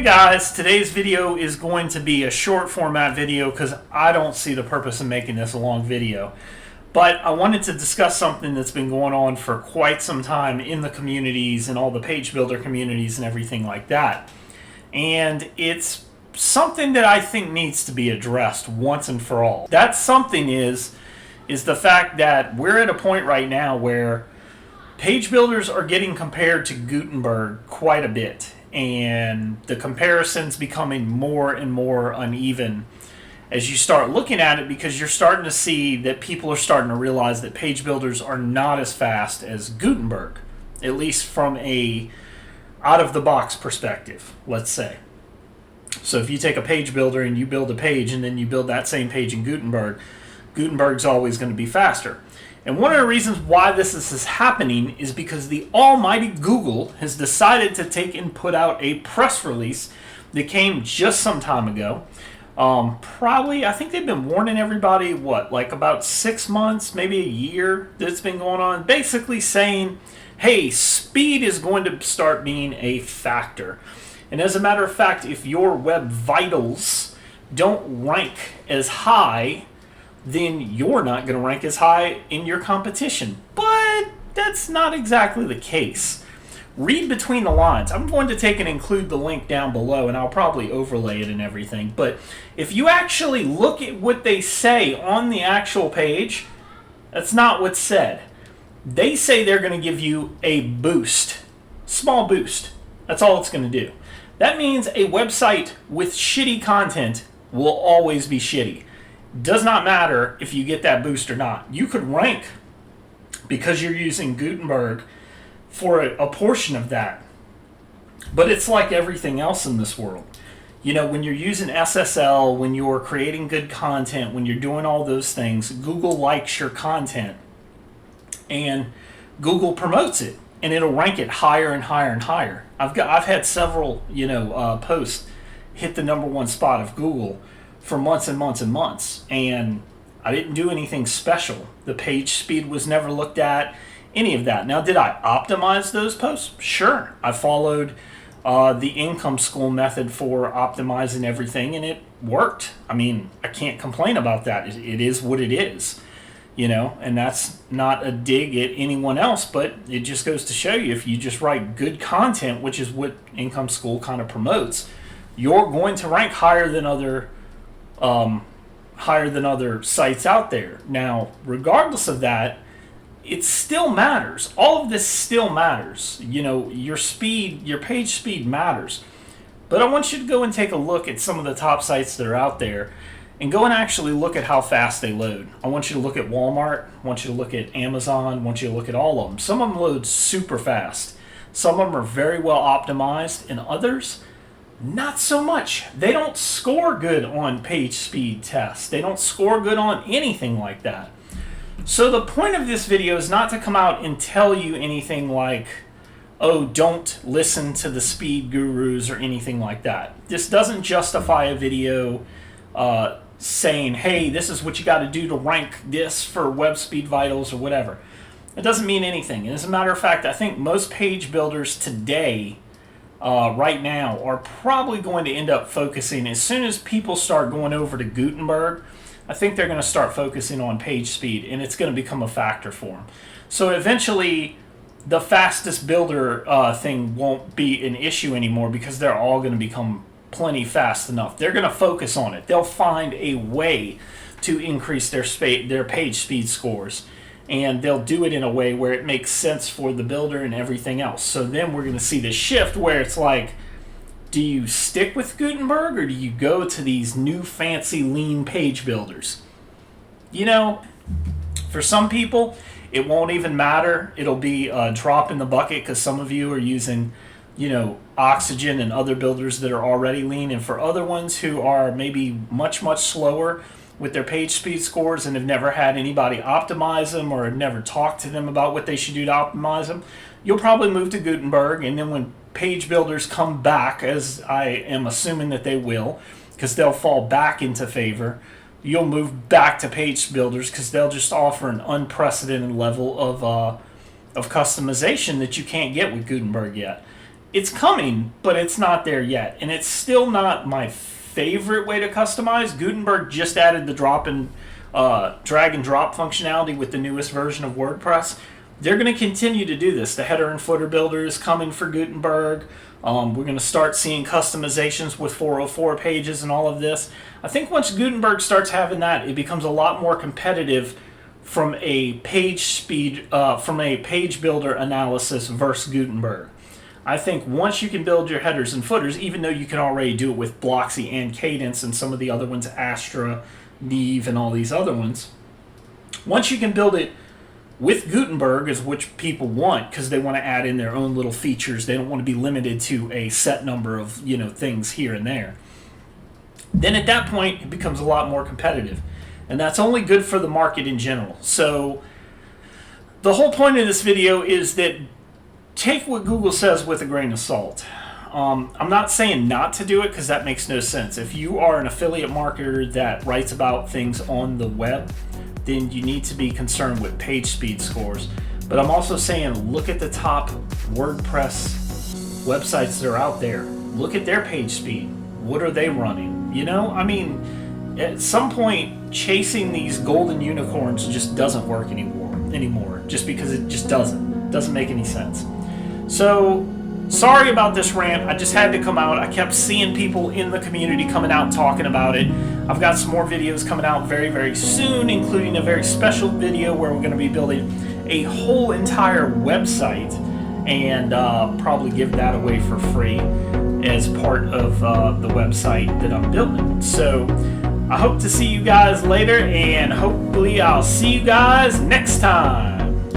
Hey guys, today's video is going to be a short format video because I don't see the purpose of making this a long video. But I wanted to discuss something that's been going on for quite some time in the communities and all the page builder communities and everything like that. And it's something that I think needs to be addressed once and for all. That something is the fact that we're at a point right now where page builders are getting compared to Gutenberg quite a bit. And the comparison's becoming more and more uneven as you start looking at it, because you're starting to see that people are starting to realize that page builders are not as fast as Gutenberg, at least from a out-of-the-box perspective, let's say. So if you take a page builder and you build a page and then you build that same page in Gutenberg, Gutenberg's always going to be faster. And one of the reasons why this is happening is because the almighty Google has decided to take and put out a press release that came just some time ago. Probably, I think they've been warning everybody, like about 6 months, maybe a year that's been going on, basically saying, hey, speed is going to start being a factor. And as a matter of fact, if your web vitals don't rank as high, then you're not going to rank as high in your competition. But that's not exactly the case. Read between the lines. I'm going to take and include the link down below, and I'll probably overlay it and everything. But if you actually look at what they say on the actual page, that's not what's said. They say they're going to give you a boost. Small boost. That's all it's going to do. That means a website with shitty content will always be shitty. Does not matter if you get that boost or not. You could rank because you're using Gutenberg for a portion of that. But it's like everything else in this world. You know, when you're using SSL, when you're creating good content, when you're doing all those things, Google likes your content. And Google promotes it. And it'll rank it higher and higher and higher. I've had several, posts hit the #1 spot of Google for months and months and months, and I didn't do anything special. The page speed was never looked at, any of that. Now, did I optimize those posts? Sure. I followed the income school method for optimizing everything, and it worked. I mean, I can't complain about that. It is what it is, and that's not a dig at anyone else, but it just goes to show you, if you just write good content, which is what income school kind of promotes, you're going to rank higher than other sites out there. Now, regardless of that, it still matters. All of this still matters. Your speed, your page speed matters. But I want you to go and take a look at some of the top sites that are out there and go and actually look at how fast they load. I want you to look at Walmart. I want you to look at Amazon. I want you to look at all of them. Some of them load super fast. Some of them are very well optimized, and others, not so much. They don't score good on page speed tests. They don't score good on anything like that. So the point of this video is not to come out and tell you anything like, oh, don't listen to the speed gurus or anything like that. This doesn't justify a video saying, hey, this is what you got to do to rank this for web speed vitals or whatever. It doesn't mean anything. And as a matter of fact, I think most page builders today, right now, are probably going to end up focusing, as soon as people start going over to Gutenberg, I think they're going to start focusing on page speed, and it's going to become a factor for them. So eventually, the fastest builder thing won't be an issue anymore, because they're all going to become plenty fast enough. They're going to focus on it. They'll find a way to increase their page speed scores. And they'll do it in a way where it makes sense for the builder and everything else. So then we're going to see the shift where it's like, do you stick with Gutenberg or do you go to these new fancy lean page builders? For some people, it won't even matter. It'll be a drop in the bucket because some of you are using, Oxygen and other builders that are already lean. And for other ones who are maybe much, much slower with their page speed scores and have never had anybody optimize them or have never talked to them about what they should do to optimize them, you'll probably move to Gutenberg. And then when page builders come back, as I am assuming that they will, because they'll fall back into favor, you'll move back to page builders because they'll just offer an unprecedented level of customization that you can't get with Gutenberg yet. it's coming, but it's not there yet. And it's still not my favorite way to customize. Gutenberg just added the drag and drop functionality with the newest version of WordPress. They're going to continue to do this. The header and footer builder is coming for Gutenberg. We're going to start seeing customizations with 404 pages and all of this. I think once Gutenberg starts having that, it becomes a lot more competitive from a page speed, from a page builder analysis versus Gutenberg. I think once you can build your headers and footers, even though you can already do it with Bloxy and Cadence and some of the other ones, Astra, Neve, and all these other ones, once you can build it with Gutenberg, is which people want because they want to add in their own little features. They don't want to be limited to a set number of things here and there. Then at that point, it becomes a lot more competitive. And that's only good for the market in general. So the whole point of this video is that take what Google says with a grain of salt. I'm not saying not to do it because that makes no sense. If you are an affiliate marketer that writes about things on the web, then you need to be concerned with page speed scores. But I'm also saying look at the top WordPress websites that are out there. Look at their page speed. What are they running? I mean, at some point, chasing these golden unicorns just doesn't work anymore. Just because it just doesn't make any sense. So, sorry about this rant. I just had to come out. I kept seeing people in the community coming out talking about it. I've got some more videos coming out very, very soon, including a very special video where we're going to be building a whole entire website and probably give that away for free as part of the website that I'm building. So, I hope to see you guys later, and hopefully I'll see you guys next time.